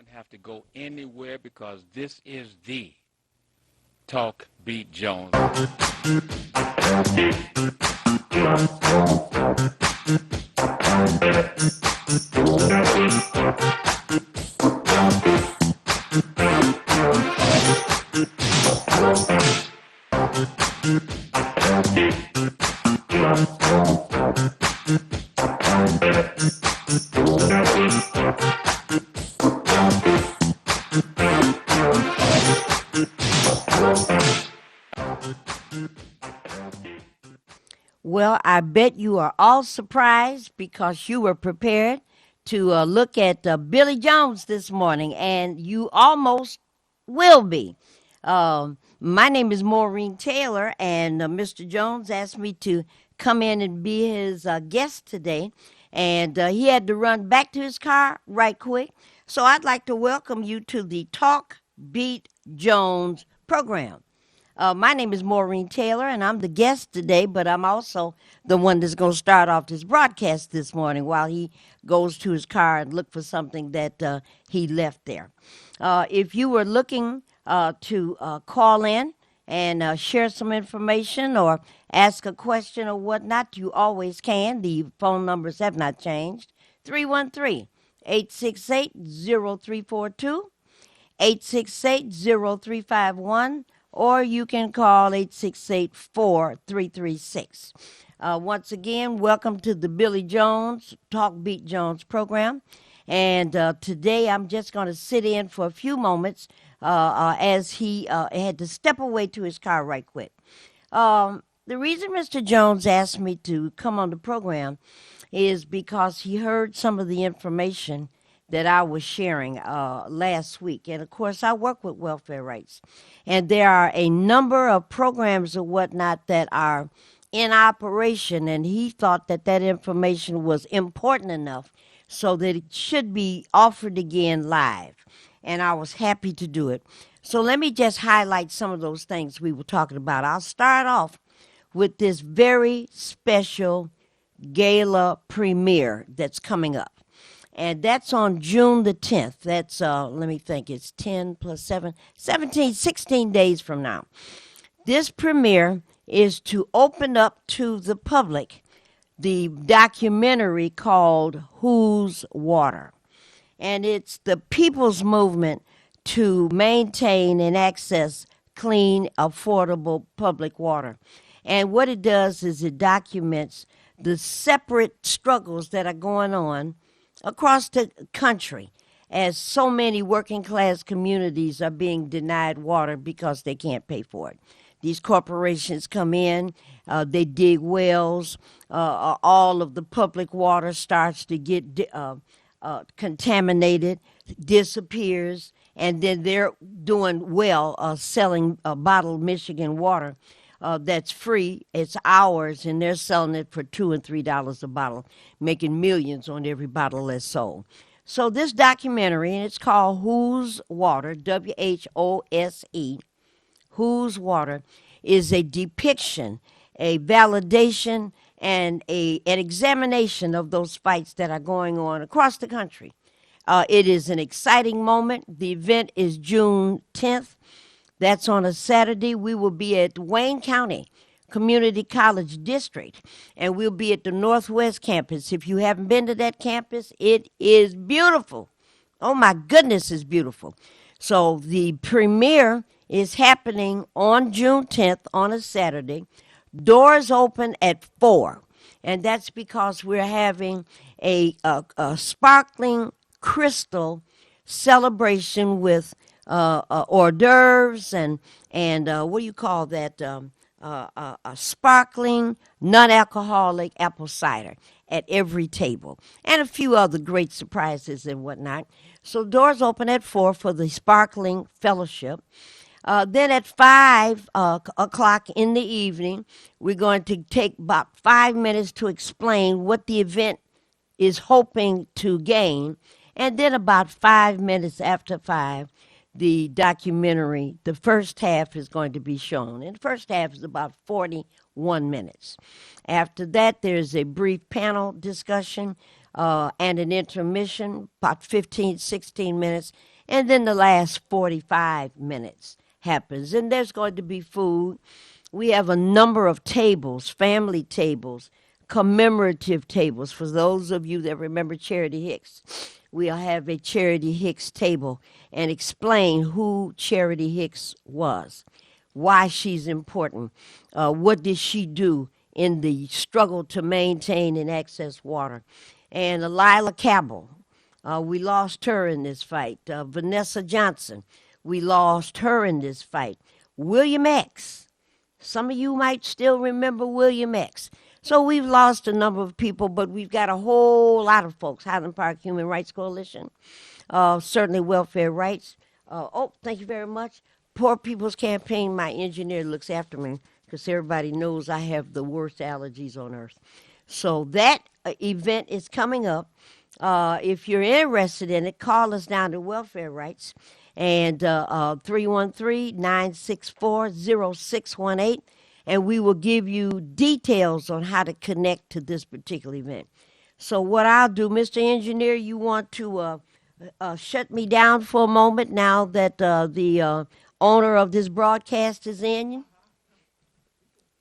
don't have to go anywhere because this is the Talk Beat Jones. Well, I bet you are all surprised because you were prepared to look at Billy Jones this morning, and you almost will be. My name is Maureen Taylor, and Mr. Jones asked me to come in and be his guest today, and he had to run back to his car right quick. So I'd like to welcome you to the Talk Beat Jones program. My name is Maureen Taylor, and I'm the guest today, but I'm also the one that's going to start off this broadcast this morning while he goes to his car and look for something that he left there. If you were looking to call in and share some information or ask a question or whatnot, you always can. The phone numbers have not changed. 313-868-0342, 868-0351, or you can call 868-4336. Once again, welcome to the Billy Jones Talk Beat Jones program. And today I'm just going to sit in for a few moments as he had to step away to his car right quick. The reason Mr. Jones asked me to come on the program is because he heard some of the information that I was sharing last week. And of course, I work with welfare rights. And there are a number of programs or whatnot that are in operation. And he thought that that information was important enough so that it should be offered again live. And I was happy to do it. So let me just highlight some of those things we were talking about. I'll start off with this very special gala premiere that's coming up. And that's on June the 10th. That's, let me think, it's 10 plus 7, 17, 16 days from now. This premiere is to open up to the public the documentary called Whose Water? And it's the people's movement to maintain and access clean, affordable public water. And what it does is it documents the separate struggles that are going on across the country as so many working class communities are being denied water because they can't pay for it. These corporations come in, they dig wells, all of the public water starts to get contaminated, disappears, and then they're doing well selling bottled Michigan water that's free. It's ours, and they're selling it for $2 and $3 a bottle, making millions on every bottle that's sold. So this documentary, and it's called Whose Water, WHOSE, Whose Water, is a depiction, a validation, and an examination of those fights that are going on across the country. It is an exciting moment. The event is June 10th. That's on a Saturday. We will be at Wayne County Community College District, and we'll be at the Northwest Campus. If you haven't been to that campus, it is beautiful. Oh, my goodness, it's beautiful. So the premiere is happening on June 10th on a Saturday. Doors open at 4, and that's because we're having a sparkling crystal celebration with hors d'oeuvres and what do you call that? A sparkling, non-alcoholic apple cider at every table, and a few other great surprises and whatnot. So doors open at 4 for the sparkling fellowship. Then at 5 o'clock in the evening, we're going to take about 5 minutes to explain what the event is hoping to gain. And then about 5 minutes after 5, the documentary, the first half is going to be shown. And the first half is about 41 minutes. After that, there's a brief panel discussion and an intermission, about 15, 16 minutes. And then the last 45 minutes happens, and there's going to be food. We have a number of tables, family tables, commemorative tables. For those of you that remember Charity Hicks, we'll have a Charity Hicks table and explain who Charity Hicks was, why she's important, what did she do in the struggle to maintain and access water. And Lila Cabell, we lost her in this fight. Vanessa Johnson, we lost her in this fight. William X, some of you might still remember William X. So we've lost a number of people, but we've got a whole lot of folks. Highland Park Human Rights Coalition, certainly Welfare Rights. Thank you very much. Poor People's Campaign, my engineer looks after me because everybody knows I have the worst allergies on earth. So that event is coming up. If you're interested in it, call us down to Welfare Rights and 313-964-0618, and we will give you details on how to connect to this particular event. So what I'll do, Mr. Engineer, you want to shut me down for a moment now that the owner of this broadcast is in?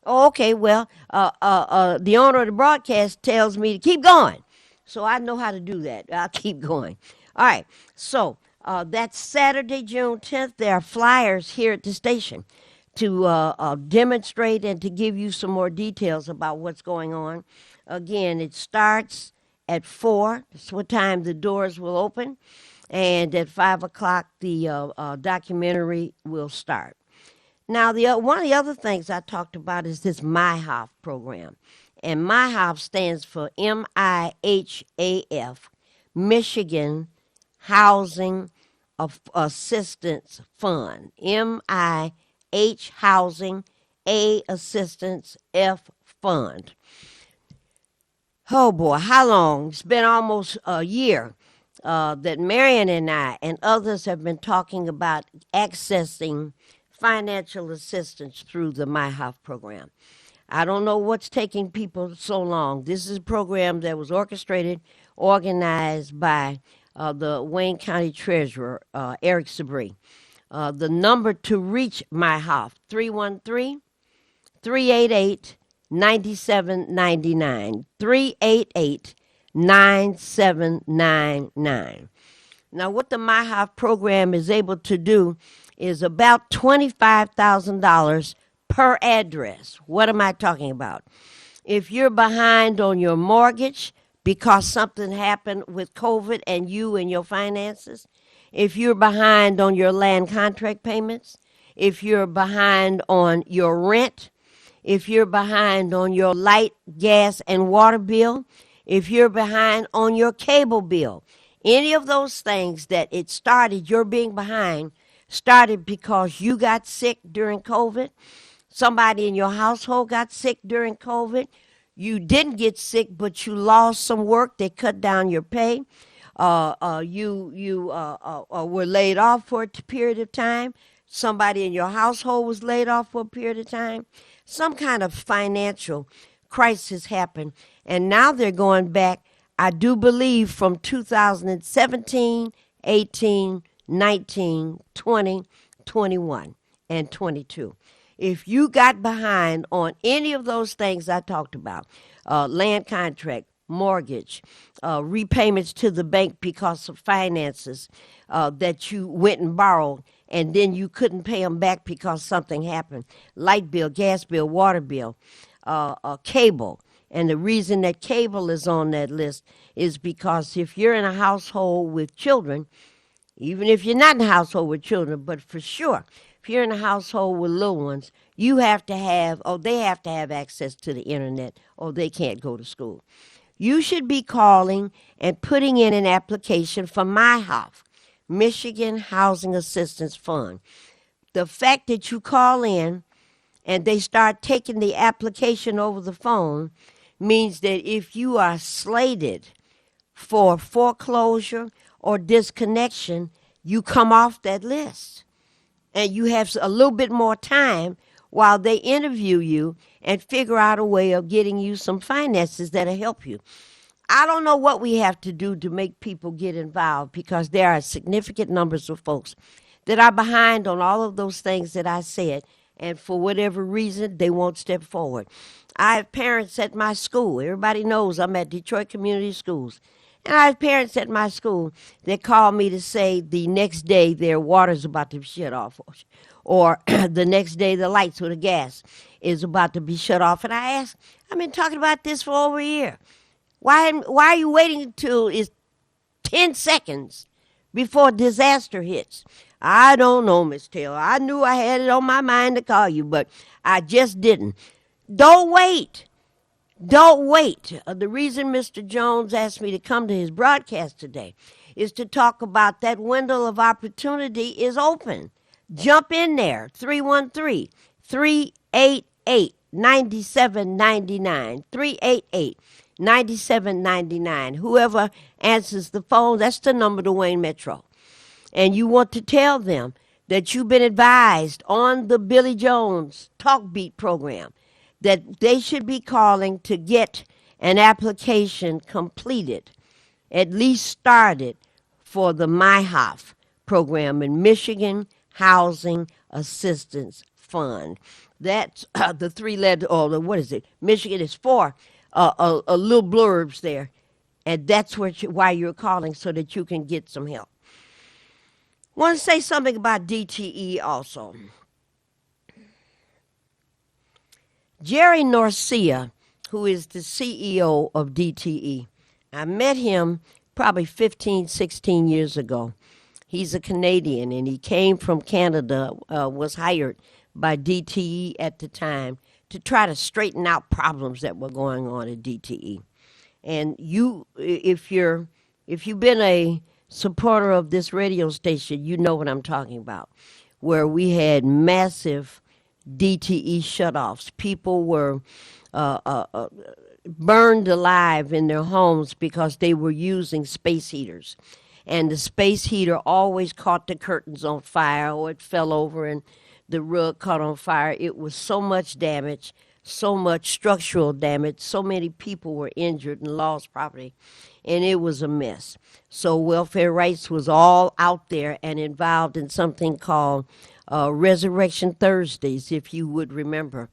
Oh, okay, well, the owner of the broadcast tells me to keep going. So I know how to do that. I'll keep going. All right, so that's Saturday, June 10th. There are flyers here at the station to demonstrate and to give you some more details about what's going on. Again, it starts at 4. That's what time the doors will open. And at 5 o'clock, the documentary will start. Now, one of the other things I talked about is this MIHAF program. And MIHAF stands for MIHAF, Michigan Housing Assistance Fund. MIH Housing A Assistance F Fund. Oh boy, how long? It's been almost a year that Marion and I and others have been talking about accessing financial assistance through the MIHAF program. I don't know what's taking people so long. This is a program that was orchestrated, organized by the Wayne County Treasurer, Eric Sabree. The number to reach MIHAF, 313-388-9799, 388-9799. Now, what the MIHAF program is able to do is about $25,000 per address. What am I talking about? If you're behind on your mortgage because something happened with COVID and you and your finances, if you're behind on your land contract payments, if you're behind on your rent, if you're behind on your light, gas, and water bill, if you're behind on your cable bill, any of those things that it started, you're being behind, started because you got sick during COVID. Somebody in your household got sick during COVID. You didn't get sick, but you lost some work. They cut down your pay. You were laid off for a period of time. Somebody in your household was laid off for a period of time. Some kind of financial crisis happened. And now they're going back, I do believe, from 2017, 18, 19, 20, 21, and 22. If you got behind on any of those things I talked about, land contract, mortgage, repayments to the bank because of finances that you went and borrowed, and then you couldn't pay them back because something happened, light bill, gas bill, water bill, cable. And the reason that cable is on that list is because if you're in a household with children, even if you're not in a household with children, but for sure, if you're in a household with little ones, you have to have, they have to have access to the internet, or they can't go to school. You should be calling and putting in an application for MIHAF, Michigan Housing Assistance Fund. The fact that you call in and they start taking the application over the phone means that if you are slated for foreclosure or disconnection, you come off that list. And you have a little bit more time while they interview you and figure out a way of getting you some finances that'll help you. I don't know what we have to do to make people get involved, because there are significant numbers of folks that are behind on all of those things that I said, and for whatever reason, they won't step forward. I have parents at my school. Everybody knows I'm at Detroit Community Schools. And I have parents at my school that call me to say the next day their water's about to be shut off, or the next day the lights or the gas is about to be shut off. And I ask, I've been talking about this for over a year. Why are you waiting until it's 10 seconds before disaster hits? I don't know, Miss Taylor. I knew I had it on my mind to call you, but I just didn't. Don't wait. Don't wait. The reason Mr. Jones asked me to come to his broadcast today is to talk about that window of opportunity is open. Jump in there. 313-388-9799. 388-9799. Whoever answers the phone, that's the number to Wayne Metro. And you want to tell them that you've been advised on the Billy Jones Talk Beat program that they should be calling to get an application completed, at least started, for the MyHOF program in Michigan Housing Assistance Fund. That's the three-letter, or what is it? Michigan is four little blurbs there, and that's why you're calling, so that you can get some help. Want to say something about DTE also. Jerry Norcia, who is the CEO of DTE, I met him probably 15, 16 years ago. He's a Canadian, and he came from Canada, was hired by DTE at the time to try to straighten out problems that were going on at DTE. And if you've been a supporter of this radio station, you know what I'm talking about, where we had massive DTE shutoffs. People were burned alive in their homes because they were using space heaters. And the space heater always caught the curtains on fire, or it fell over and the rug caught on fire. It was so much damage, so much structural damage. So many people were injured and lost property, and it was a mess. So Welfare Rights was all out there and involved in something called Resurrection Thursdays, if you would remember.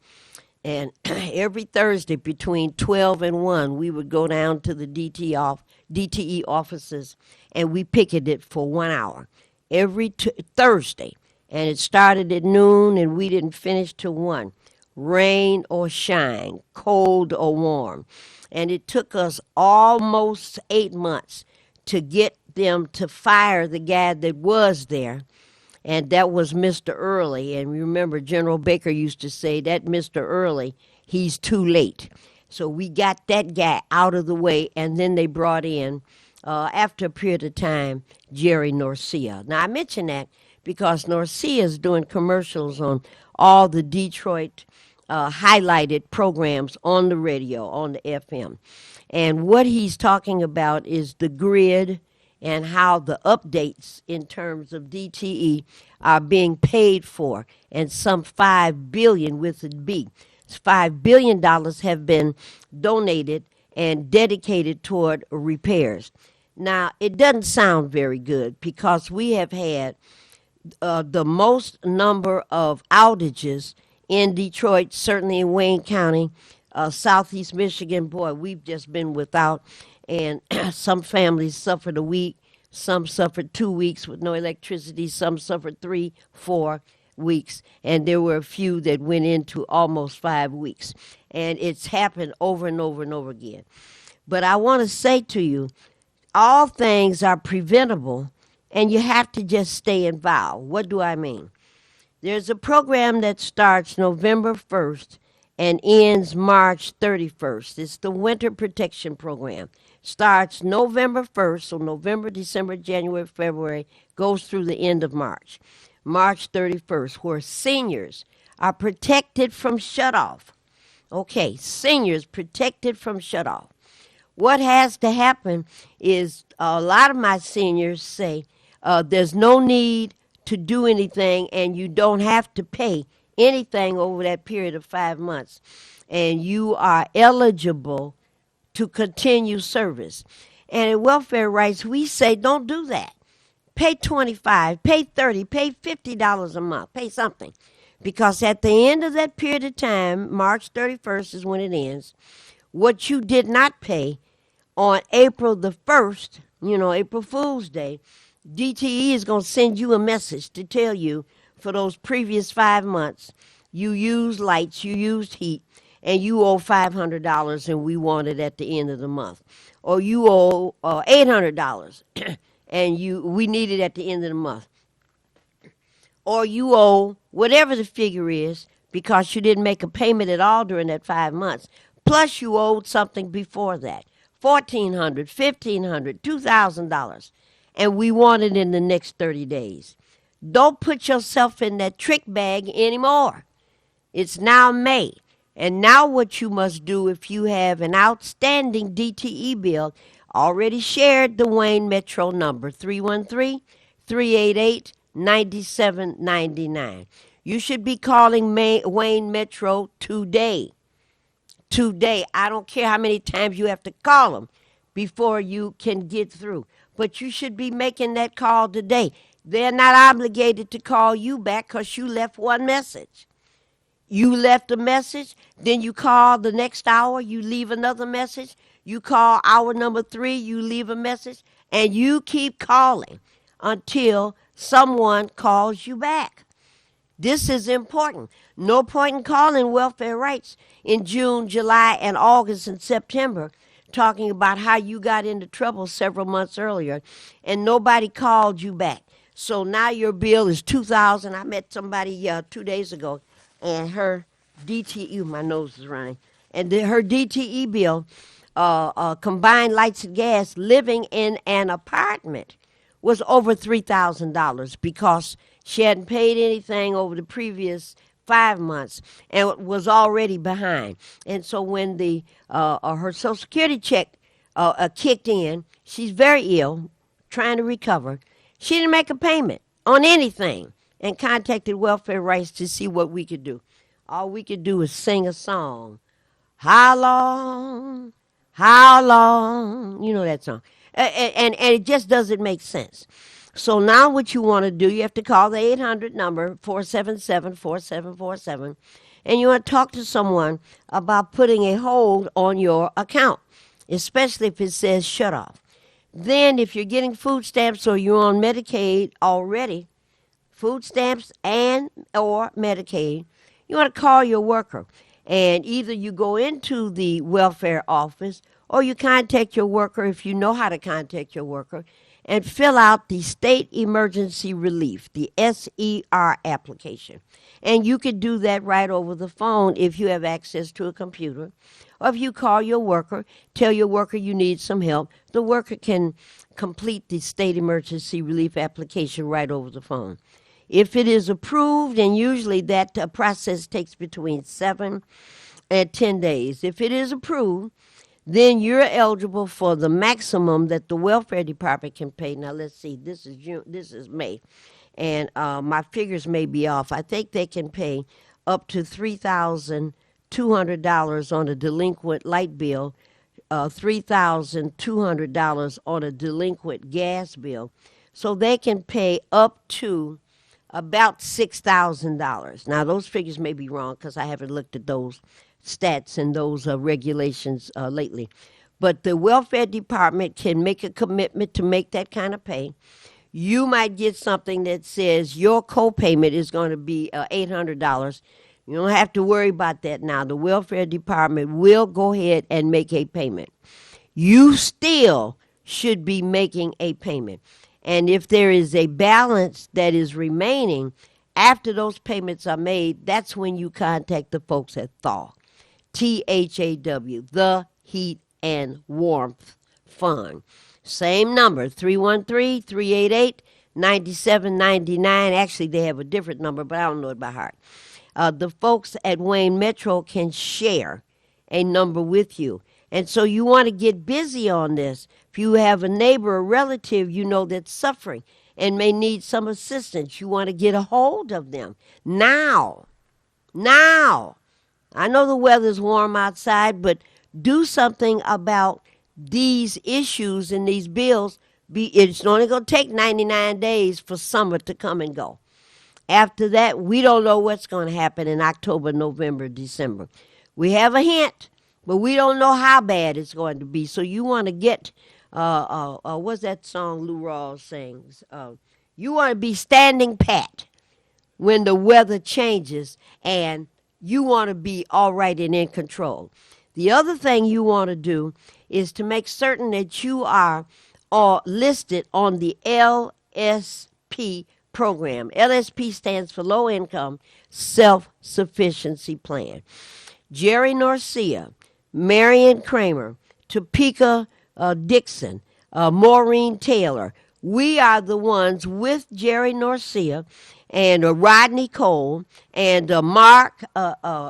And every Thursday between 12 and 1, we would go down to the DTE offices, and we picketed for 1 hour every Thursday. And it started at noon, and we didn't finish till 1. Rain or shine, cold or warm. And it took us almost 8 months to get them to fire the guy that was there. And that was Mr. Early. And remember, General Baker used to say that Mr. Early, he's too late. So we got that guy out of the way, and then they brought in, after a period of time, Jerry Norcia. Now, I mention that because Norcia is doing commercials on all the Detroit highlighted programs on the radio, on the FM. And what he's talking about is the grid and how the updates in terms of DTE are being paid for, and some $5 billion with a B. $5 billion have been donated and dedicated toward repairs. Now, it doesn't sound very good, because we have had the most number of outages in Detroit, certainly in Wayne County, Southeast Michigan. Boy, we've just been without, and some families suffered a week, some suffered 2 weeks with no electricity, some suffered 3, 4 weeks, and there were a few that went into almost 5 weeks. And it's happened over and over and over again. But I want to say to you, all things are preventable, and you have to just stay involved. What do I mean? There's a program that starts November 1st and ends March 31st. It's the Winter Protection Program. Starts November 1st, so November, December, January, February, goes through the end of March. March 31st, where seniors are protected from shutoff. Okay, seniors protected from shutoff. What has to happen is a lot of my seniors say there's no need to do anything, and you don't have to pay anything over that period of 5 months. And you are eligible to continue service. And at Welfare Rights, we say don't do that. Pay $25, pay $30, pay $50 a month, pay something. Because at the end of that period of time, March 31st is when it ends, what you did not pay on April the 1st, April Fool's Day, DTE is going to send you a message to tell you for those previous 5 months, you used lights, you used heat, and you owe $500 and we want it at the end of the month. Or you owe $800 and we need it at the end of the month. Or you owe whatever the figure is because you didn't make a payment at all during that 5 months. Plus you owed something before that, $1,400, $1,500, $2,000, and we want it in the next 30 days. Don't put yourself in that trick bag anymore. It's now May. And now what you must do if you have an outstanding DTE bill, already shared the Wayne Metro number, 313-388-9799. You should be calling Wayne Metro today. Today. I don't care how many times you have to call them before you can get through. But you should be making that call today. They're not obligated to call you back because you left one message. You left a message, then you call the next hour, you leave another message. You call hour number 3, you leave a message, and you keep calling until someone calls you back. This is important. No point in calling Welfare Rights in June, July, and August and September talking about how you got into trouble several months earlier, and nobody called you back. So now your bill is $2,000. I met somebody 2 days ago, and her DTE, my nose is running, and her DTE bill, combined lights and gas, living in an apartment, was over $3,000 because she hadn't paid anything over the previous 5 months and was already behind. And so when her Social Security check kicked in, she's very ill, trying to recover. She didn't make a payment on anything and contacted Welfare Rights to see what we could do. All we could do is sing a song. How long? How long? You know that song. And it just doesn't make sense. So now what you want to do, you have to call the 800 number, 477-4747, and you want to talk to someone about putting a hold on your account, especially if it says shut off. Then if you're getting food stamps or you're on Medicaid already, food stamps and or Medicaid, you want to call your worker. And either you go into the welfare office or you contact your worker if you know how to contact your worker and fill out the State Emergency Relief, the SER application. And you can do that right over the phone if you have access to a computer. Or if you call your worker, tell your worker you need some help, the worker can complete the State Emergency Relief application right over the phone. If it is approved, and usually that process takes between 7 and 10 days. If it is approved, then you're eligible for the maximum that the welfare department can pay. Now, let's see, this is June, this is May, and my figures may be off. I think they can pay up to $3,200 on a delinquent light bill, $3,200 on a delinquent gas bill. So they can pay up to about $6,000. Now, those figures may be wrong because I haven't looked at those stats and those regulations lately. But the welfare department can make a commitment to make that kind of pay. You might get something that says your copayment is going to be $800. You don't have to worry about that now. The welfare department will go ahead and make a payment. You still should be making a payment. And if there is a balance that is remaining after those payments are made, that's when you contact the folks at THAW, THAW, the Heat and Warmth Fund. Same number, 313-388-9799. Actually, they have a different number, but I don't know it by heart. The folks at Wayne Metro can share a number with you. And so you want to get busy on this. If you have a neighbor or relative you know that's suffering and may need some assistance, you want to get a hold of them now. Now. I know the weather's warm outside, but do something about these issues and these bills. It's only going to take 99 days for summer to come and go. After that, we don't know what's going to happen in October, November, December. We have a hint, but we don't know how bad it's going to be. So you want to get, what's that song Lou Rawls sings? You want to be standing pat when the weather changes, and you want to be all right and in control. The other thing you want to do is to make certain that you are listed on the LSP program. LSP stands for Low Income Self-Sufficiency Plan. Jerry Norcia, Marion Kramer, Topeka Dixon, Maureen Taylor. We are the ones with Jerry Norcia and Rodney Cole and Mark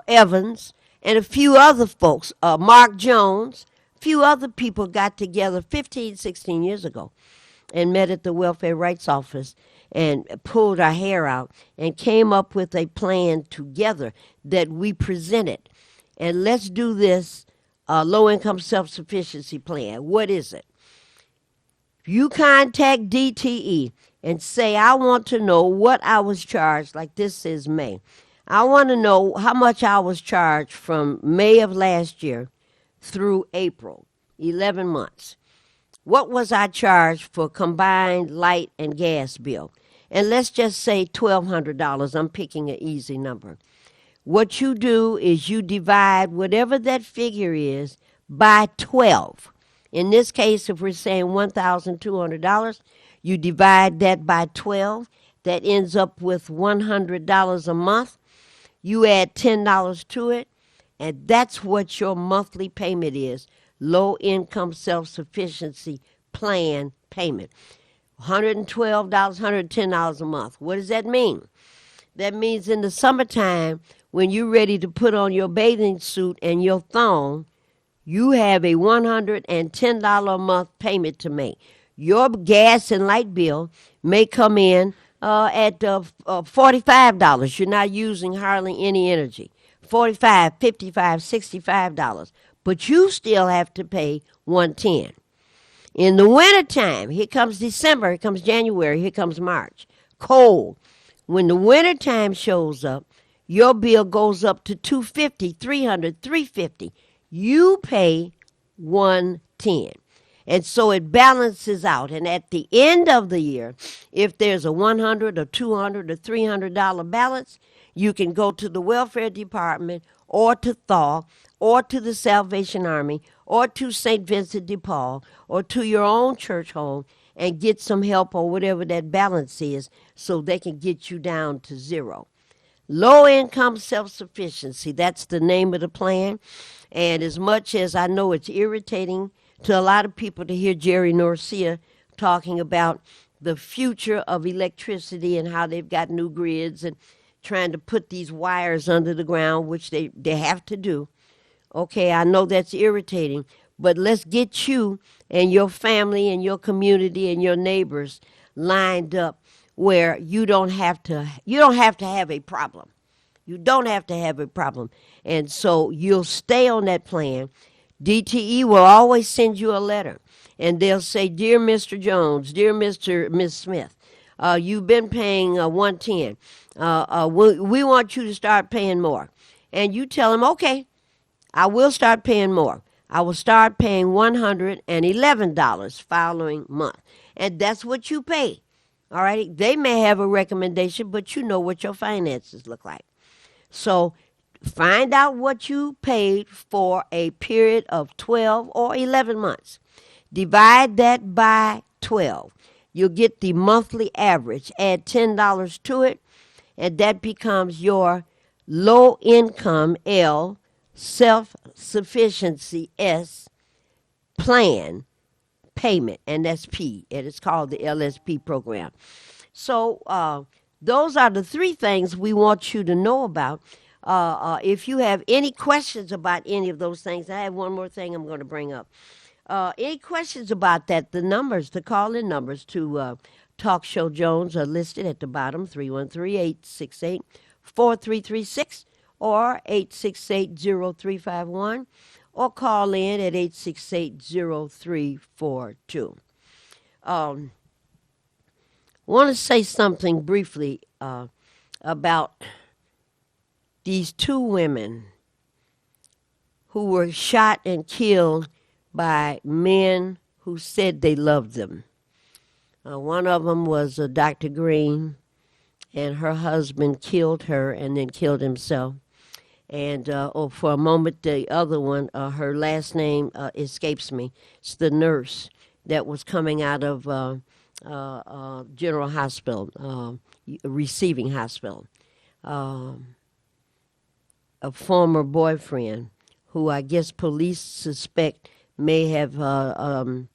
Evans and a few other folks, Mark Jones. A few other people got together 15, 16 years ago and met at the Welfare Rights Office and pulled our hair out and came up with a plan together that we presented. And let's do this low-income self-sufficiency plan. What is it? You contact DTE and say, I want to know what I was charged, like this is May. I want to know how much I was charged from May of last year through April, 11 months. What was I charged for combined light and gas bill? And let's just say $1,200. I'm picking an easy number. What you do is you divide whatever that figure is by 12. In this case, if we're saying $1,200, you divide that by 12. That ends up with $100 a month. You add $10 to it, and that's what your monthly payment is. Low Income Self-Sufficiency Plan payment. $112, $110 a month. What does that mean? That means in the summertime, when you're ready to put on your bathing suit and your thong, you have a $110 a month payment to make. Your gas and light bill may come in at $45. You're not using hardly any energy. $45, $55, $65. But you still have to pay $110. In the wintertime, here comes December, here comes January, here comes March. Cold. When the wintertime shows up, your bill goes up to $250, $300, $350. You pay $110. And so it balances out. And at the end of the year, if there's a $100 or $200 or $300 balance, you can go to the welfare department or to Thaw or to the Salvation Army or to St. Vincent de Paul or to your own church home and get some help or whatever that balance is so they can get you down to zero. Low Income Self-Sufficiency, that's the name of the plan. And as much as I know it's irritating to a lot of people to hear Jerry Norcia talking about the future of electricity and how they've got new grids and trying to put these wires under the ground, which they have to do. Okay, I know that's irritating, but let's get you and your family and your community and your neighbors lined up where you don't have to have a problem. You don't have to have a problem. And so you'll stay on that plan. DTE will always send you a letter, and they'll say, Dear Mr. Jones, dear Miss Smith, you've been paying $110. We want you to start paying more. And you tell them, okay, I will start paying more. I will start paying $111 following month. And that's what you pay. All right? They may have a recommendation, but you know what your finances look like. So find out what you paid for a period of 12 or 11 months. Divide that by 12. You'll get the monthly average. Add $10 to it, and that becomes your low income L self-sufficiency S plan payment, and that's P, and it's called the LSP program. So those are the three things we want you to know about. If you have any questions about any of those things, I have one more thing I'm going to bring up. Any questions about that, the call-in numbers to Talk Show Jones are listed at the bottom, 313-868-4336 or 868-0351. or call in at 868-0342. Want to say something briefly about these two women who were shot and killed by men who said they loved them. One of them was Dr. Green, and her husband killed her and then killed himself. And for a moment, the other one, her last name escapes me. It's the nurse that was coming out of General Hospital, receiving hospital. A former boyfriend who I guess police suspect may have harmed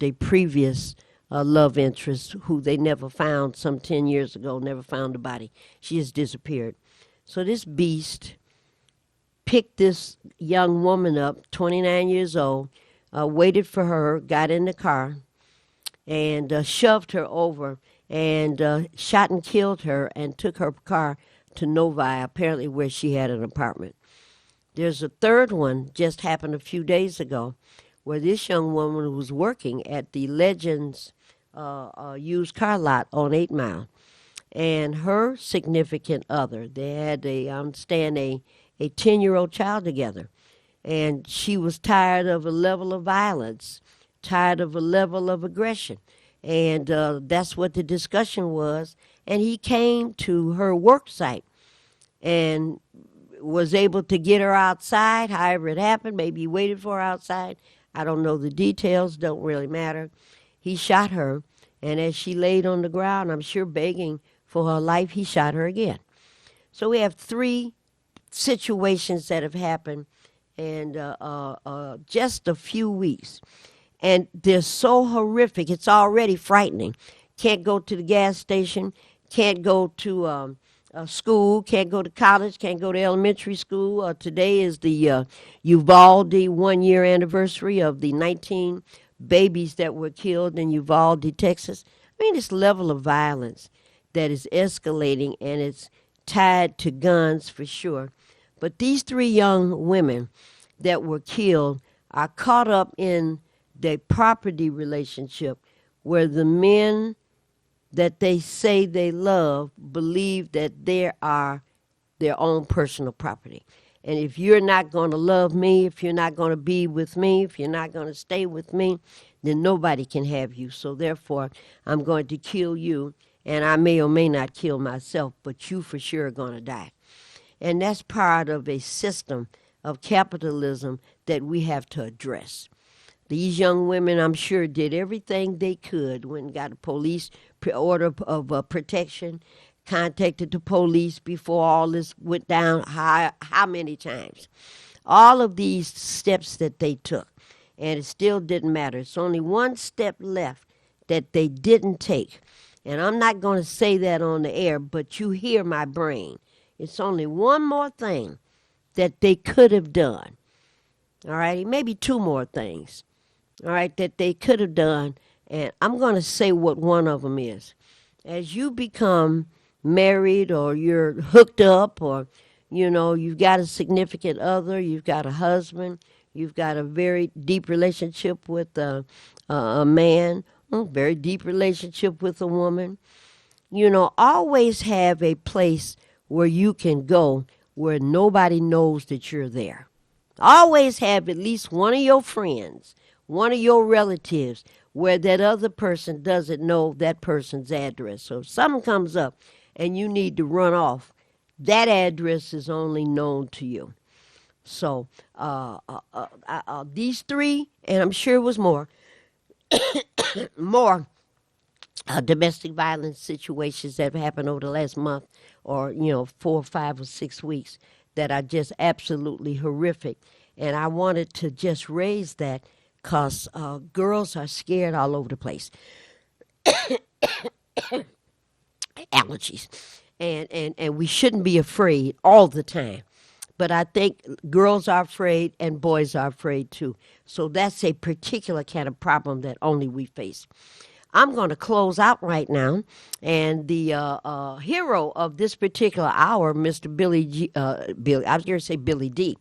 a previous love interest who they never found some 10 years ago, never found the body. She has disappeared. So this beast picked this young woman up, 29 years old, waited for her, got in the car, and shoved her over and shot and killed her and took her car to Novi, apparently where she had an apartment. There's a third one just happened a few days ago where this young woman was working at the Legends used car lot on 8 Mile. And her significant other, they had, I understand, a 10-year-old child together. And she was tired of a level of violence, tired of a level of aggression. And that's what the discussion was. And he came to her work site and was able to get her outside, however it happened. Maybe he waited for her outside. I don't know the details, don't really matter. He shot her, and as she laid on the ground, I'm sure begging for her life, he shot her again. So we have 3 situations that have happened in just a few weeks. And they're so horrific, it's already frightening. Can't go to the gas station, can't go to school, can't go to college, can't go to elementary school. Today is the Uvalde 1-year anniversary of the 19 babies that were killed in Uvalde, Texas. I mean, this level of violence that is escalating, and it's tied to guns for sure. But these 3 young women that were killed are caught up in the property relationship where the men that they say they love believe that they are their own personal property. And if you're not going to love me, if you're not going to be with me, if you're not going to stay with me, then nobody can have you. So therefore, I'm going to kill you, and I may or may not kill myself, but you for sure are going to die. And that's part of a system of capitalism that we have to address. These young women, I'm sure, did everything they could, went and got a police order of protection, contacted the police before all this went down, how many times. All of these steps that they took, and it still didn't matter. It's only one step left that they didn't take. And I'm not going to say that on the air, but you hear my brain. It's only one more thing that they could have done. All right, maybe 2 more things. All right, that they could have done. And I'm going to say what one of them is. As you become married or you're hooked up or, you know, you've got a significant other, you've got a husband, you've got a very deep relationship with a man, a very deep relationship with a woman, you know, always have a place where you can go where nobody knows that you're there. Always have at least one of your friends, one of your relatives, where that other person doesn't know that person's address. So if something comes up and you need to run off, that address is only known to you. So these 3, and I'm sure it was more, domestic violence situations that have happened over the last month or, 4, 5, or 6 weeks that are just absolutely horrific. And I wanted to just raise that because girls are scared all over the place. Allergies. And we shouldn't be afraid all the time. But I think girls are afraid and boys are afraid too. So that's a particular kind of problem that only we face. I'm going to close out right now. And the hero of this particular hour, Mr. Billy I was going to say Billy D.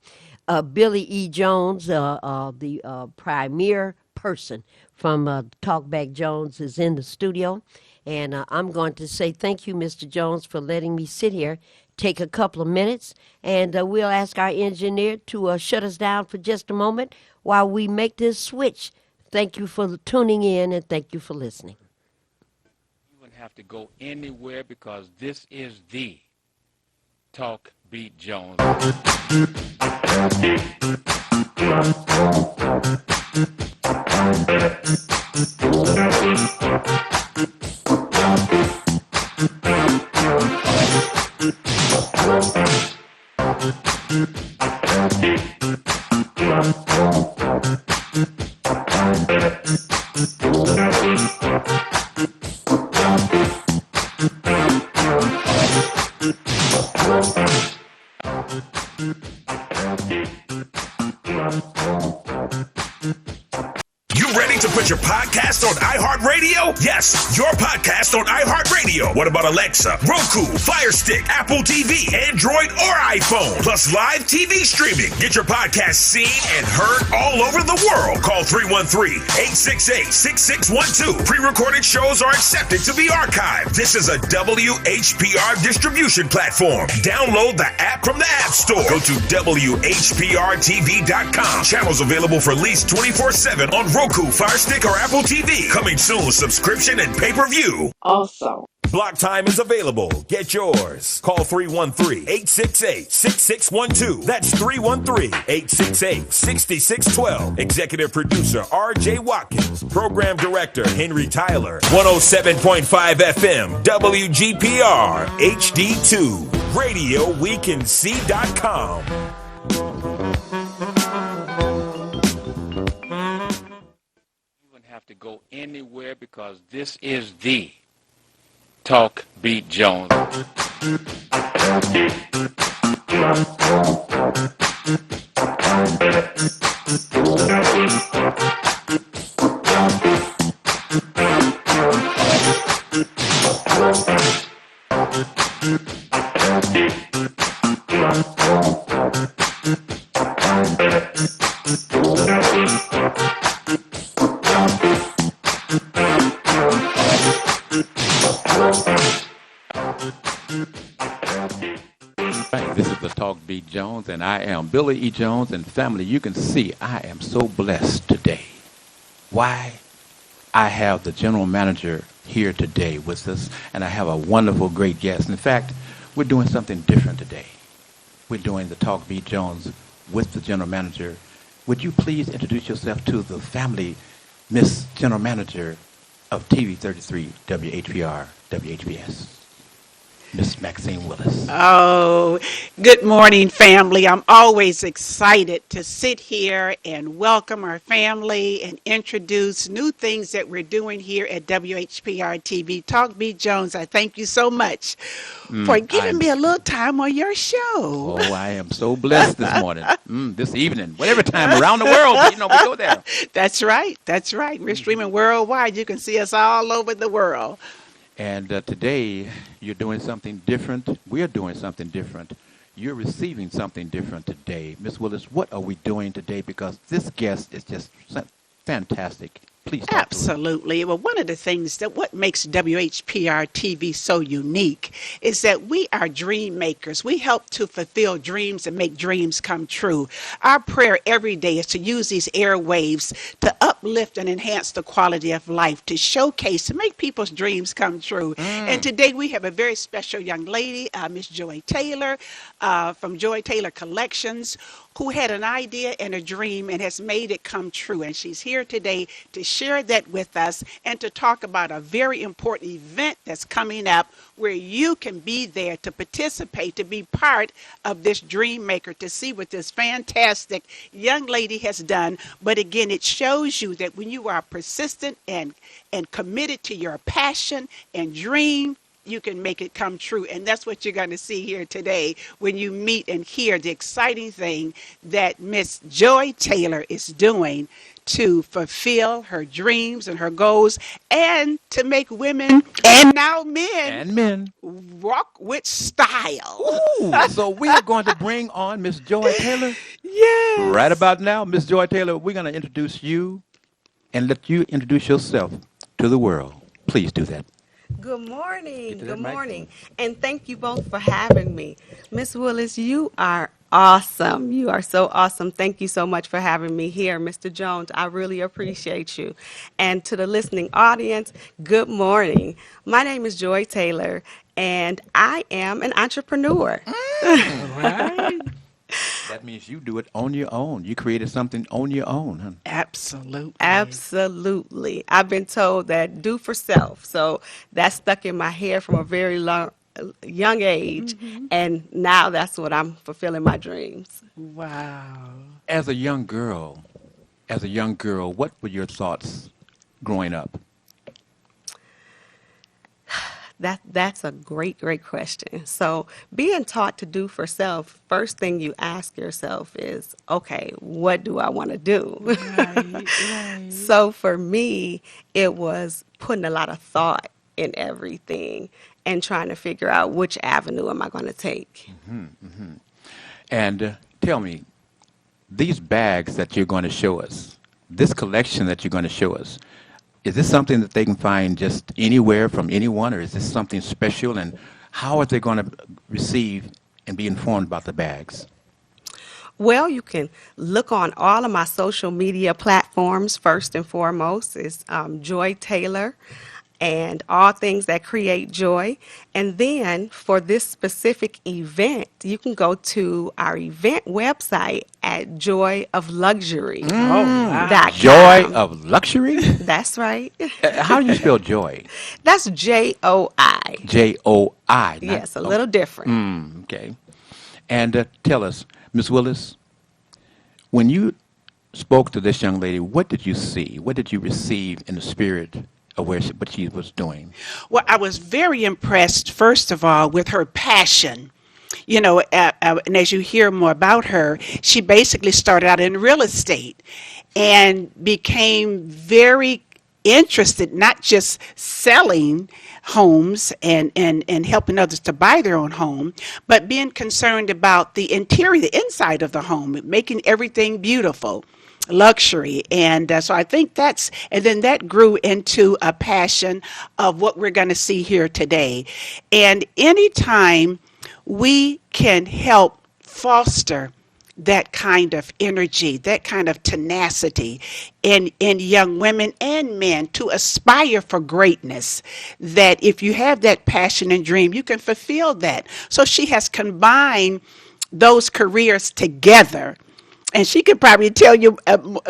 Billy E. Jones, the premier person from Talkback Jones, is in the studio. And I'm going to say thank you, Mr. Jones, for letting me sit here, take a couple of minutes, and we'll ask our engineer to shut us down for just a moment while we make this switch. Thank you for tuning in, and thank you for listening. You wouldn't have to go anywhere because this is the Talk Beat Jones. To put your podcast on iHeartRadio? Yes, your podcast on iHeartRadio. What about Alexa, Roku, Fire Stick, Apple TV, Android, or iPhone? Plus live TV streaming. Get your podcast seen and heard all over the world. Call 313-868-6612. Pre-recorded shows are accepted to be archived. This is a WHPR distribution platform. Download the app from the App Store. Go to WHPRTV.com. Channels available for lease 24/7 on Roku, Fire Stick, or Apple TV. Coming soon, subscription and pay-per-view. Also, Block time is available. Get yours. Call 313-868-6612. That's 313-868-6612. Executive producer R.J. Watkins. Program director Henry Tyler. 107.5 FM WGPR HD2. RadioWeCanSee.com. Have to go anywhere because this is the Talk Beat Jones. This is the Talk Beat Jones, and I am Billy E. Jones, and family, you can see I am so blessed today. Why? I have the general manager here today with us, and I have a wonderful, great guest. In fact, we're doing something different today. We're doing the Talk Beat Jones with the general manager. Would you please introduce yourself to the family, Miss General Manager of TV 33 WHPR WHBS? Miss Maxine Willis. Oh, good morning, family. I'm always excited to sit here and welcome our family and introduce new things that we're doing here at WHPR TV. Talk Beat Jones, I thank you so much for giving me a little time on your show. Oh, I am so blessed this morning, this evening, whatever time around the world, we go there. That's right. That's right. We're streaming worldwide. You can see us all over the world. And today, you're doing something different. We're doing something different. You're receiving something different today. Miss Willis, what are we doing today? Because this guest is just fantastic. Please talk Absolutely. Well, one of the things that what makes WHPR TV so unique is that we are dream makers. We help to fulfill dreams and make dreams come true. Our prayer every day is to use these airwaves to uplift and enhance the quality of life, to showcase, to make people's dreams come true. And today we have a very special young lady, Miss Joy Taylor, from Joy Taylor Collections, who had an idea and a dream and has made it come true. And she's here today to share that with us and to talk about a very important event that's coming up where you can be there to participate, to be part of this dream maker, to see what this fantastic young lady has done. But again, it shows you that when you are persistent and committed to your passion and dream, you can make it come true. And that's what you're going to see here today when you meet and hear the exciting thing that Miss Joy Taylor is doing to fulfill her dreams and her goals and to make women and now men rock with style. Ooh, so we are going to bring on Miss Joy Taylor Yes. right about now. Miss Joy Taylor, we're going to introduce you and let you introduce yourself to the world. Please do that. Good morning. Get to that Good mic. morning. And thank you both for having me. Miss Willis, you are awesome. You are so awesome. Thank you so much for having me here. Mr. Jones, I really appreciate you. And to the listening audience, good morning. My name is Joy Taylor, and I am an entrepreneur. Right. That means you do it on your own. You created something on your own, huh? Absolutely. Absolutely. I've been told that do for self. So that stuck in my head from a very young age. And now that's what I'm fulfilling my dreams. Wow. As a young girl, what were your thoughts growing up? That's a great question. So being taught to do for self, first thing you ask yourself is, okay, what do I want to do? Right. So for me, it was putting a lot of thought in everything and trying to figure out which avenue am I going to take. And tell me, these bags that you're going to show us, this collection that you're going to show us, is this something that they can find just anywhere from anyone, or is this something special? And how are they going to receive and be informed about the bags? Well, you can look on all of my social media platforms. First and foremost is Joy Taylor and all things that create joy. And then for this specific event, you can go to our event website at joyofluxury.com. Oh, wow. Joy of luxury? That's right. How do you spell joy? That's J-O-I. J-O-I. not- Yes, a little different. Okay. And tell us, Miss Willis, when you spoke to this young lady, what did you see? What did you receive in the spirit of what she was doing? Well, I was very impressed, first of all, with her passion. You know, and as you hear more about her, she basically started out in real estate and became very interested, not just selling homes and helping others to buy their own home, but being concerned about the interior, the inside of the home, making everything beautiful, luxury. And so I think and then that grew into a passion of what we're going to see here today. And anytime we can help foster that kind of energy, that kind of tenacity in young women and men to aspire for greatness, that if you have that passion and dream, you can fulfill that. So she has combined those careers together. And she could probably tell you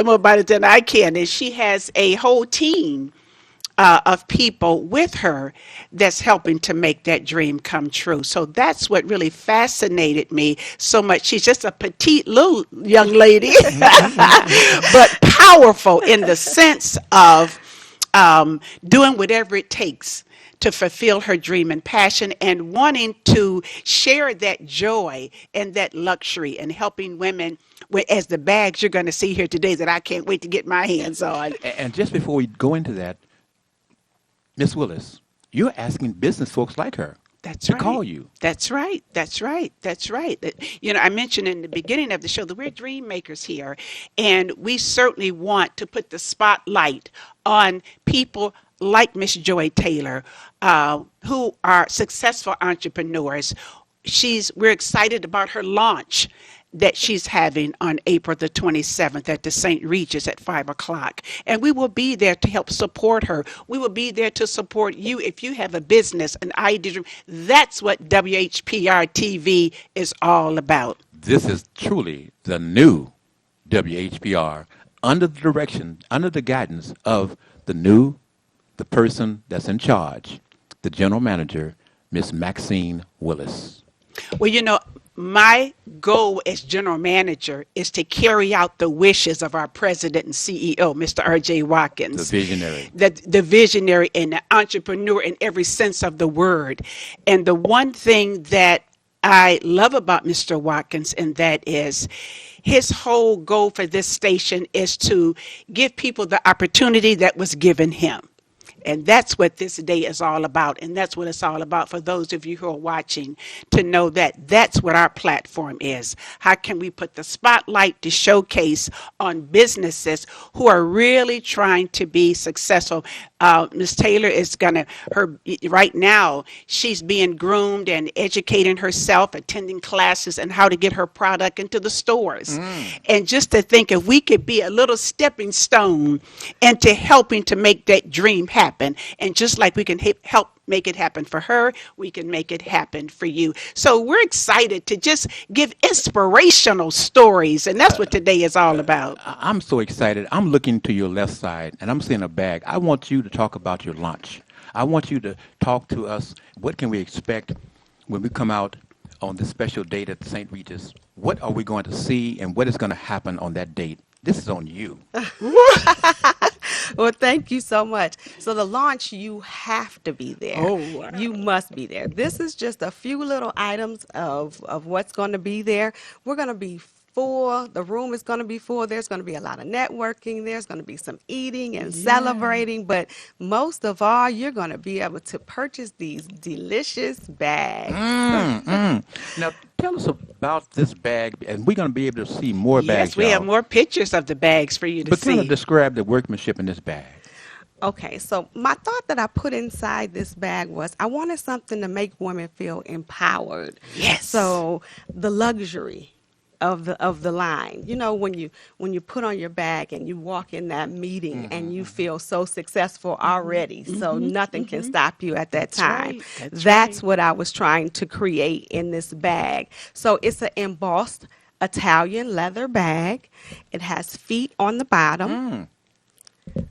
more about it than I can. And she has a whole team of people with her that's helping to make that dream come true. So that's what really fascinated me so much. She's just a petite little young lady, but powerful in the sense of doing whatever it takes to fulfill her dream and passion and wanting to share that joy and that luxury and helping women as the bags you're going to see here today that I can't wait to get my hands on. And just before we go into that, Miss Willis, you're asking business folks like her That's to right. call you. That's right. That's right. That's right. You know, I mentioned in the beginning of the show that we're dream makers here, and we certainly want to put the spotlight on people like Miss Joy Taylor, who are successful entrepreneurs. We're excited about her launch that she's having on April the 27th at the St. Regis at 5 o'clock. And we will be there to help support her. We will be there to support you if you have a business, an idea. That's what WHPR TV is all about. This is truly the new WHPR under the direction, under the guidance of the person that's in charge, the general manager, Miss Maxine Willis. Well, you know, my goal as general manager is to carry out the wishes of our president and CEO, Mr. R.J. Watkins. The visionary. The visionary and the entrepreneur in every sense of the word. And the one thing that I love about Mr. Watkins, and that is his whole goal for this station is to give people the opportunity that was given him. And that's what this day is all about. And that's what it's all about for those of you who are watching, to know that that's what our platform is. How can we put the spotlight to showcase on businesses who are really trying to be successful? Ms. Taylor is right now, she's being groomed and educating herself, attending classes and how to get her product into the stores. And just to think, if we could be a little stepping stone into helping to make that dream happen, and just like we can help make it happen for her, we can make it happen for you. So we're excited to just give inspirational stories, and that's what today is all about. I'm so excited. I'm looking to your left side, and I'm seeing a bag. I want you to talk about your lunch. I want you to talk to us. What can we expect when we come out on this special date at St. Regis? What are we going to see, and what is going to happen on that date? This is on you. Well, thank you so much. So the launch, you have to be there. Oh, wow. You must be there. This is just a few little items of what's going to be there. We're going to be full. The room is going to be full. There's going to be a lot of networking. There's going to be some eating and celebrating. But most of all, you're going to be able to purchase these delicious bags. Now, tell us about this bag, and we're going to be able to see more bags. Yes, we have y'all. more pictures of the bags for you to But see. kind of describe the workmanship in this bag. Okay, so my thought that I put inside this bag was I wanted something to make women feel empowered. Yes. So the luxury of the line. You know, when you put on your bag and you walk in that meeting and you feel so successful already, so nothing can stop you at that time. right. That's what I was trying to create in this bag. So it's an embossed Italian leather bag. It has feet on the bottom.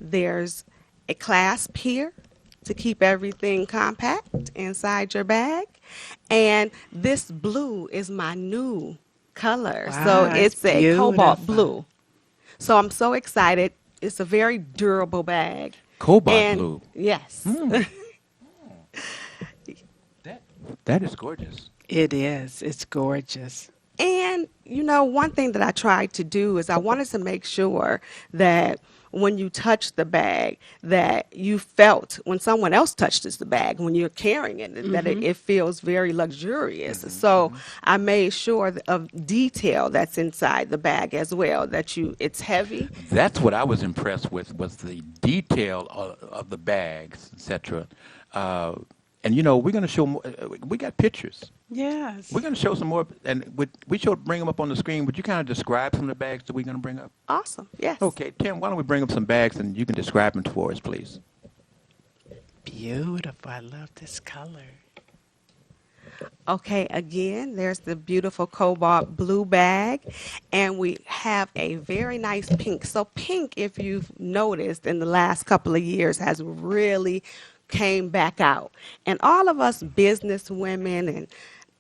There's a clasp here to keep everything compact inside your bag. And this blue is my new color. Wow, So it's it's a cobalt beautiful. blue. So I'm so excited. It's a very durable bag. Cobalt And- blue. Yes. That is gorgeous. It is. It's gorgeous. And, you know, one thing that I tried to do is I wanted to make sure that when you touch the bag, that you felt when someone else touches the bag, when you're carrying it, that it feels very luxurious. So I made sure of detail that's inside the bag as well, that it's heavy. That's what I was impressed with, was the detail of the bags, etc. And you know, we're going to show more. We got pictures. Yes. We're going to show some more, and we should bring them up on the screen. Would you kind of describe some of the bags that we're going to bring up? Awesome. Yes. Okay, Tim, why don't we bring up some bags and you can describe them for us, please? Beautiful. I love this color. Okay, again, there's the beautiful cobalt blue bag, and we have a very nice pink. So pink, if you've noticed in the last couple of years, has really came back out. And all of us business women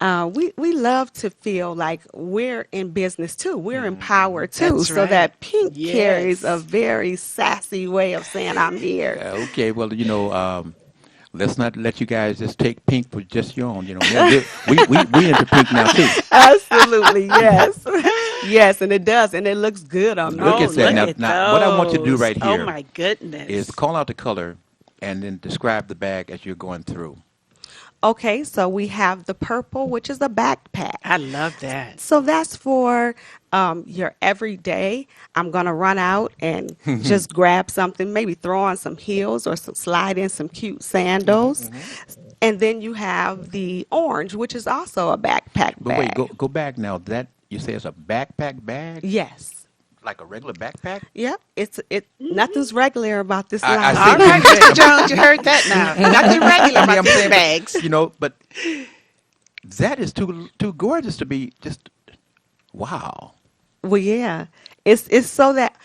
and we love to feel like we're in business too. We're empowered too. That's So right. that pink Yes. carries a very sassy way of saying I'm here. Okay, well, you know, let's not let you guys just take pink for just your own. You know, we into pink now too. Absolutely, yes. Yes, and it does, and it looks good on me. Look at that. Look Now, what I want you to do those. right here Oh, my goodness. is call out the color and then describe the bag as you're going through. Okay, so we have the purple, which is a backpack. I love that. So that's for your everyday. I'm going to run out and just grab something, maybe throw on some heels or slide in some cute sandals. And then you have the orange, which is also a backpack But bag. wait, go back now. That you say it's a backpack bag, Yes. like a regular backpack. Yep. Nothing's regular about this I line. see. All right, Mr. Jones, you heard that now. Nothing regular about these saying, bags. you know, but that is too gorgeous to be just wow. Well, yeah. It's so that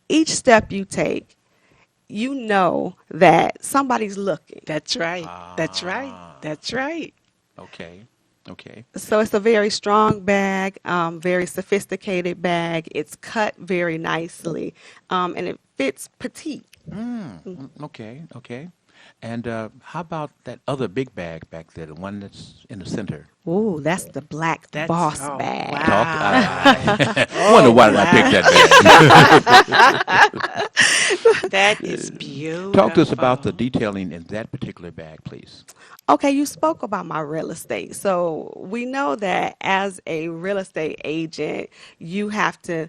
each step you take, you know that somebody's looking. That's right. That's right. That's right. Okay. So it's a very strong bag, very sophisticated bag. It's cut very nicely, and it fits petite. Okay. And how about that other big bag back there, the one that's in the center? Ooh, that's the black That's- boss oh, bag. wow. I wonder why did I pick that bag? That is beautiful. Talk to us about the detailing in that particular bag, please. Okay, you spoke about my real estate. So we know that as a real estate agent, you have to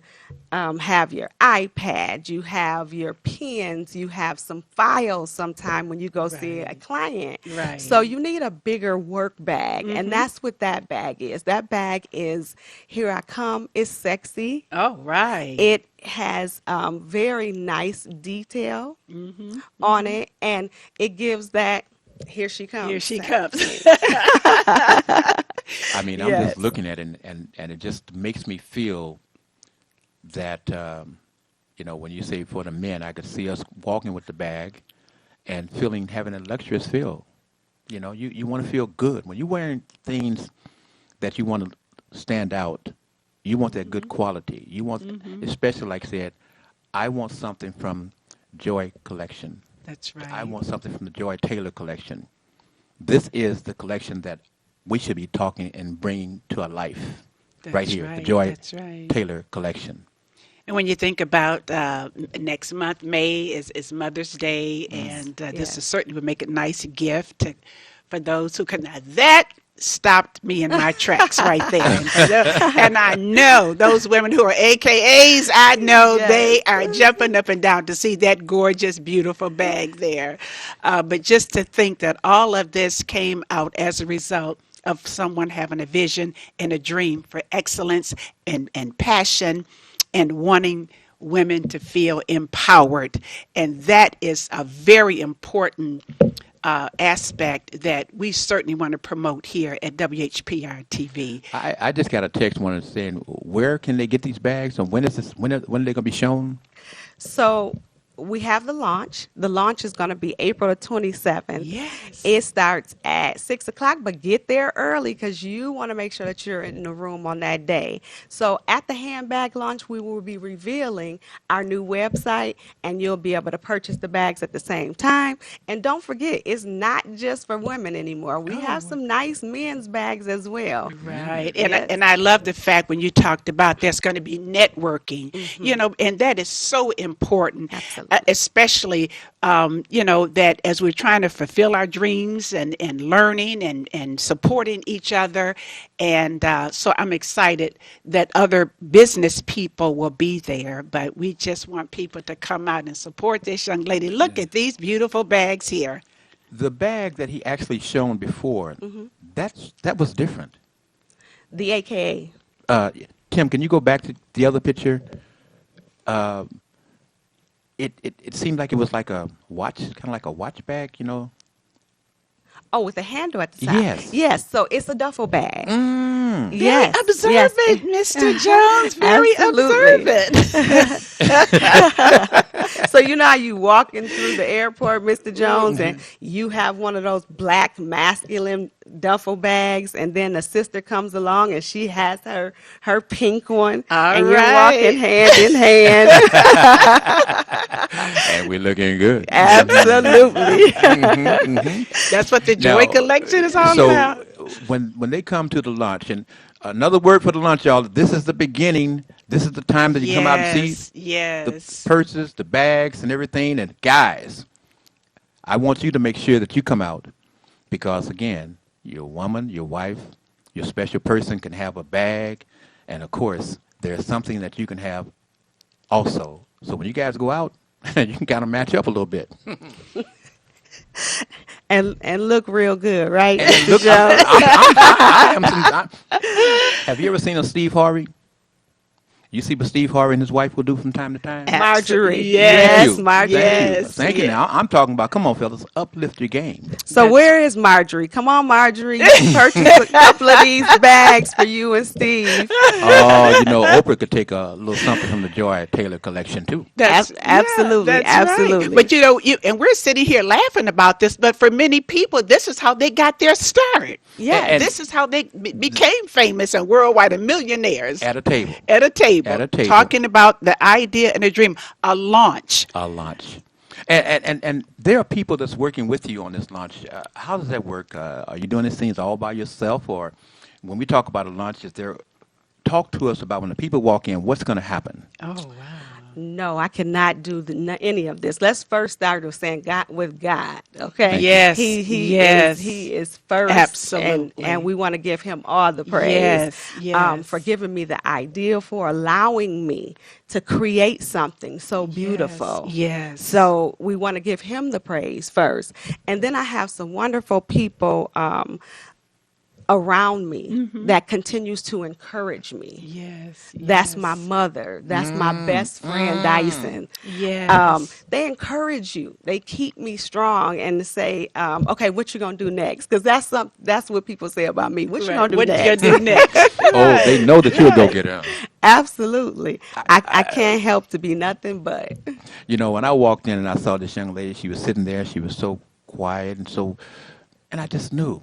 have your iPad, you have your pens, you have some files sometime when you go see a Right. client. Right. So you need a bigger work bag, and that's what that bag is. That bag is, here I come, it's sexy. Oh, right. It has very nice detail on it, and it gives that, here she comes. Here she sound. comes. I mean, I'm Yes. just looking at it, and it just makes me feel that, when you say for the men, I could see us walking with the bag and having a luxurious feel. You want to feel good. When you're wearing things that you want to stand out, you want that good quality. You want, especially like I said, I want something from Joy Collection. That's right. I want something from the Joy Taylor collection. This is the collection that we should be talking and bringing to a life right That's here, the right, Joy that's right. Taylor collection. And when you think about next month, May is Mother's Day, and this Yes. is certainly would make a nice gift for those who can. Now that stopped me in my tracks right there. And I know those women who are AKAs, I know they are jumping up and down to see that gorgeous, beautiful bag there. But just to think that all of this came out as a result of someone having a vision and a dream for excellence and passion and wanting women to feel empowered. And that is a very important aspect that we certainly want to promote here at WHPR TV. I just got a text one saying, where can they get these bags, and when are they going to be shown? So we have the launch. The launch is going to be April the 27th. Yes. It starts at 6 o'clock, but get there early because you want to make sure that you're in the room on that day. So at the handbag launch, we will be revealing our new website, and you'll be able to purchase the bags at the same time. And don't forget, it's not just for women anymore. We have some nice men's bags as well. Right. Yes. And I love the fact when you talked about there's going to be networking, and that is so important. Absolutely. Especially, that as we're trying to fulfill our dreams and learning and supporting each other. And so I'm excited that other business people will be there, but we just want people to come out and support this young lady. Look at these beautiful bags here. The bag that he actually shown before, that was different. The AKA. Tim, can you go back to the other picture? It seemed like it was like a watch, kind of like a watch bag, Oh, with a handle at the side. Yes. Yes. So it's a duffel bag. Mm. Yes. Very observant, Mr. Jones. Very Absolutely. observant. So you know how you walking through the airport, Mr. Jones, and you have one of those black masculine duffel bags, and then the sister comes along and she has her pink one, All and you're right. walking hand in hand. And we're looking good. Absolutely. That's what the Joy Now, Collection is all so about. when they come to the lunch, and another word for the lunch, y'all, this is the beginning. This is the time that you come out and see Yes. the purses, the bags, and everything. And guys, I want you to make sure that you come out because, again, your woman, your wife, your special person can have a bag. And, of course, there's something that you can have also. So when you guys go out, you can kind of match up a little bit. and look real good, right? And Mr. look, Jones? have you ever seen a Steve Harvey? You see what Steve Harvey and his wife will do from time to time? Marjorie. Yes. Thank you. Marjorie. Thank you. Yes, Thank you. yes. Now I'm talking about. Come on, fellas, uplift your game. So where is Marjorie? Come on, Marjorie. Purchase a couple of these bags for you and Steve. Oh, Oprah could take a little something from the Joy Taylor collection too. Absolutely, that's absolutely. Right. But and we're sitting here laughing about this, but for many people, this is how they got their start. Yeah. And- This is how they became famous and worldwide and millionaires At a table, at a table, At a table. talking about the idea and a dream, a launch. a lunch. And there are people that's working with you on this launch. How does that work? Are you doing these things all by yourself, or when we talk about a launch, is there? Talk to us about when the people walk in. What's going to happen? Oh, wow. No, I cannot do any of this. Let's first start with saying God with God. Okay. Yes, yes. He is first. Absolutely. And we want to give him all the praise. Yes. For giving me the idea, for allowing me to create something so beautiful. Yes. So we want to give him the praise first. And then I have some wonderful people around me that continues to encourage me. Yes. That's my mother. That's my best friend, Dyson. Yes. They encourage you. They keep me strong and say, okay, what you gonna do next? Because that's what people say about me. What you gonna do What next? you gonna do next? Oh, they know that you'll go get them. Absolutely. I can't help to be nothing but. You know, when I walked in and I saw this young lady, she was sitting there. She was so quiet and I just knew.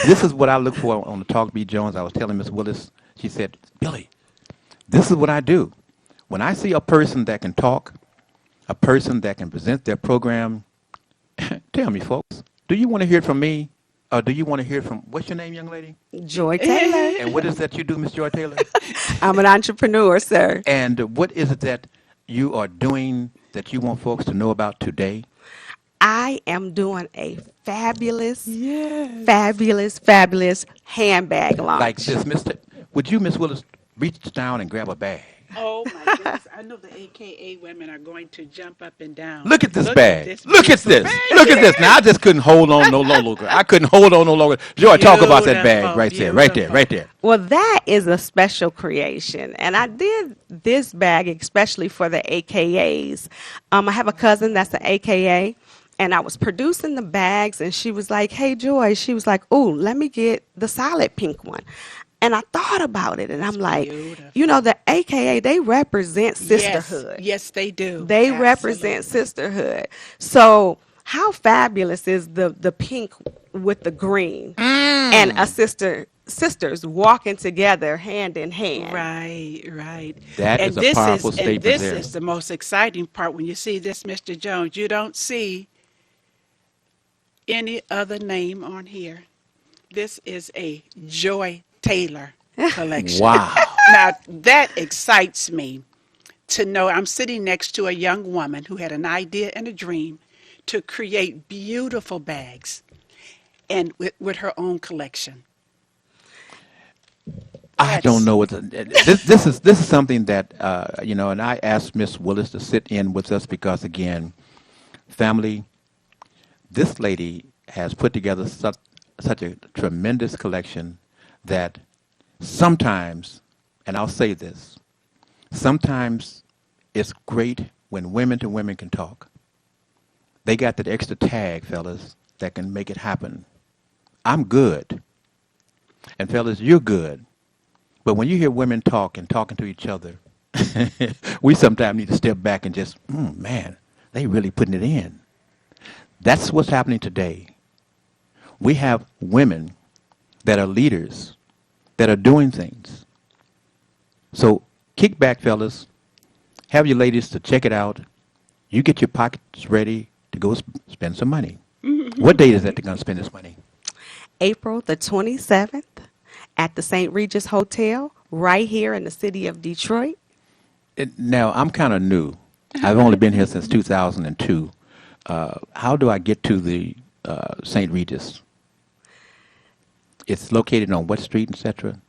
This is what I look for on the Talk B. Jones. I was telling Miss Willis, she said, Billy, this is what I do. When I see a person that can talk, a person that can present their program, tell me, folks, do you want to hear it from me? Or do you want to hear it from, what's your name, young lady? Joy Taylor. And what is that you do, Miss Joy Taylor? I'm an entrepreneur, sir. And what is it that you are doing that you want folks to know about today? I am doing a fabulous handbag launch. Like this, Mr. Would you, Miss Willis, reach down and grab a bag? Oh my goodness! I know the AKA women are going to jump up and down. Look at this bag. Look at this. Look at this. Now I just couldn't hold on no longer. I couldn't hold on no longer. Joy, talk about that bag right there, right there, right there. Well, that is a special creation, and I did this bag especially for the AKAs. I have a cousin that's an AKA, and I was producing the bags, and she was like, "Hey, Joy," she was like, "Oh, let me get the solid pink one." And I thought about it, and I'm like, you know, the AKA, they represent sisterhood. Yes, they do. They represent sisterhood. So how fabulous is the pink with the green and a sisters walking together hand in hand. Right. That is a powerful statement and this there. is the most exciting part. When you see this, Mr. Jones, you don't see any other name on here. This is a Joy Taylor collection. Wow. Now, that excites me to know I'm sitting next to a young woman who had an idea and a dream to create beautiful bags and with her own collection. I don't know what this is something that you know, and I asked Miss Willis to sit in with us because again, family, this lady has put together such a tremendous collection that sometimes, and I'll say this, sometimes it's great when women to women can talk. They got that extra tag, fellas, that can make it happen. I'm good. And fellas, you're good. But when you hear women talk and talking to each other, we sometimes need to step back and just, man, they really putting it in. That's what's happening today. We have women that are leaders, that are doing things. So kick back, fellas. Have your ladies to check it out. You get your pockets ready to go spend some money. What date is that they're going to spend this money? April the 27th at the St. Regis Hotel right here in the city of Detroit. Now, I'm kind of new. I've only been here since 2002. How do I get to the St. Regis? It's located on what street, etc.?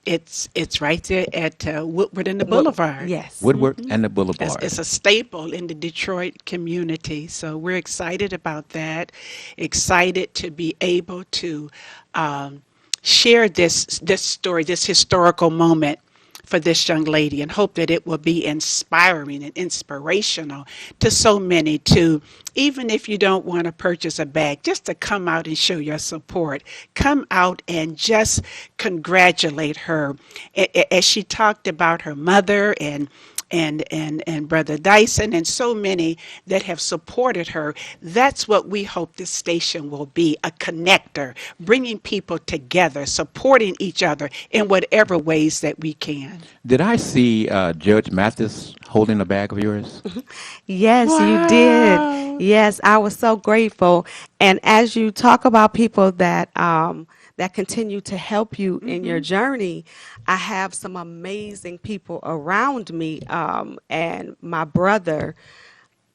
It's right there at Woodward and the Boulevard. Yes. Woodward and the Boulevard. It's a staple in the Detroit community. So we're excited about that. Excited to be able to share this story, this historical moment for this young lady, and hope that it will be inspiring and inspirational to so many, to even if you don't want to purchase a bag, just to come out and show your support. Come out and just congratulate her. As she talked about her mother and and Brother Dyson and so many that have supported her. That's what we hope this station will be, a connector, bringing people together, supporting each other in whatever ways that we can. Did I see Judge Mathis holding a bag of yours? Yes, you did. Yes, I was so grateful. And as you talk about people that that continue to help you in your journey, I have some amazing people around me. And my brother,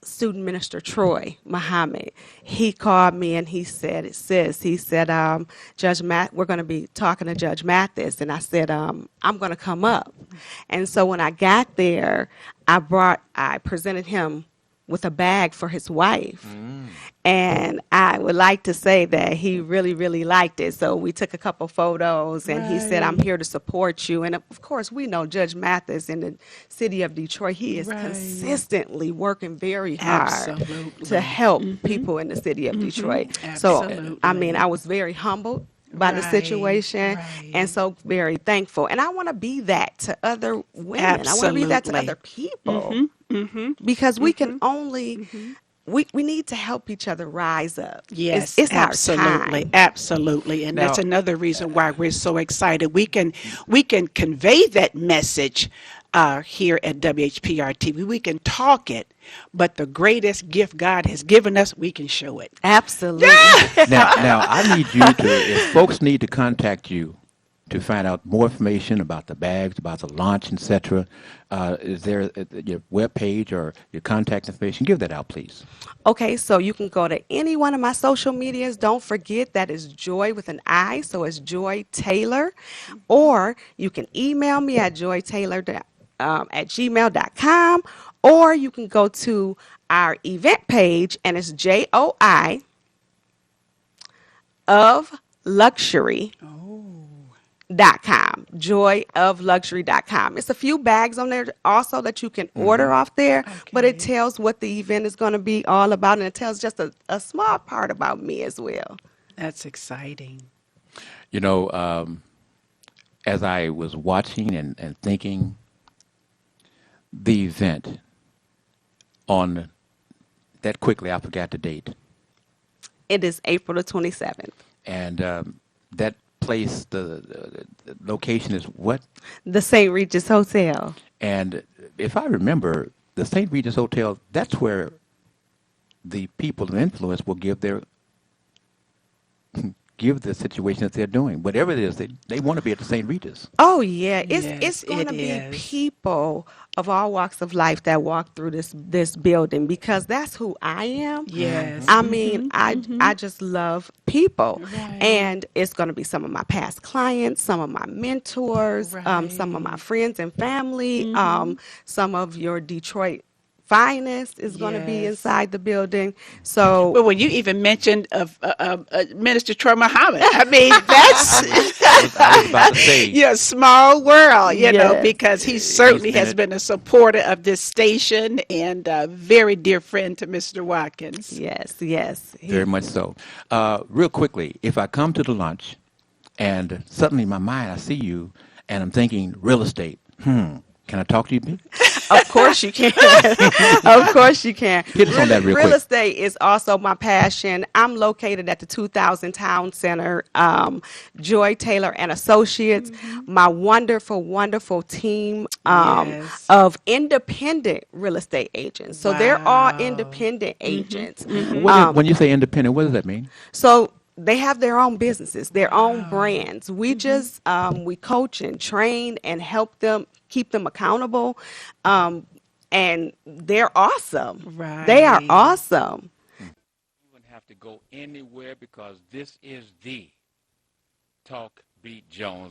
student minister Troy Muhammad, he called me and he said, "Sis," he said, "Judge Matt, we're going to be talking to Judge Mathis." And I said, "I'm going to come up." And so when I got there, I presented him with a bag for his wife. And I would like to say that he really, really liked it. So we took a couple photos, and he said, "I'm here to support you." And of course, we know Judge Mathis in the city of Detroit. He is consistently working very hard to help people in the city of Detroit. So, I mean, I was very humbled by the situation, and so very thankful. And I want to be that to other women. I want to be that to other people, because we can only we need to help each other rise up. Yes, it's absolutely, our time. absolutely, and that's Now- another reason why we're so excited. We can convey that message here at WHPR TV. We can talk it, but the greatest gift God has given us, we can show it. Absolutely. Now, I need you to, if folks need to contact you to find out more information about the bags, about the launch, etc., is there your webpage or your contact information? Give that out, please. Okay, so you can go to any one of my social medias. Don't forget that is Joy with an I, so it's Joy Taylor. Or you can email me at joytaylor@gmail.com, or you can go to our event page, and it's JOI of Luxury.com, joyofluxury.com. It's a few bags on there also that you can order off there, but it tells what the event is going to be all about, and it tells just a small part about me as well. That's exciting. You know, as I was watching and thinking, the event on that quickly, I forgot the date. It is April the 27th. And that place, the location is what? The St. Regis Hotel. And if I remember, the St. Regis Hotel, that's where the people of influence will give the situation that they're doing. Whatever it is, they want to be at the St. Regis. Oh yeah, Yes, it's going to it be is. people of all walks of life that walk through this building, because that's who I am. Yes. I mean, I just love people, and it's going to be some of my past clients, some of my mentors, some of my friends and family, some of your Detroit finest is going to be Yes. inside the building. So Well, when you even mentioned of Minister Troy Muhammad, I mean, that's I was about to say, yeah, small world, you know, Yes. because he certainly been has been a supporter of this station and a very dear friend to Mr. Watkins. yes, very much so. Real quickly, if I come to the lunch and suddenly in my mind I see you and I'm thinking real estate, can I talk to you? Of course you can. Of course you can. Hit us on that real Real quick. estate is also my passion. I'm located at the 2000 Town Center, Joy Taylor and Associates, my wonderful, wonderful team Yes. of independent real estate agents. So they're all independent agents. When you say independent, what does that mean? So they have their own businesses, their own brands. We just we coach and train and help them, keep them accountable, and they're awesome. They are Right. awesome. You wouldn't have to go anywhere because this is the Talk Beat Jones.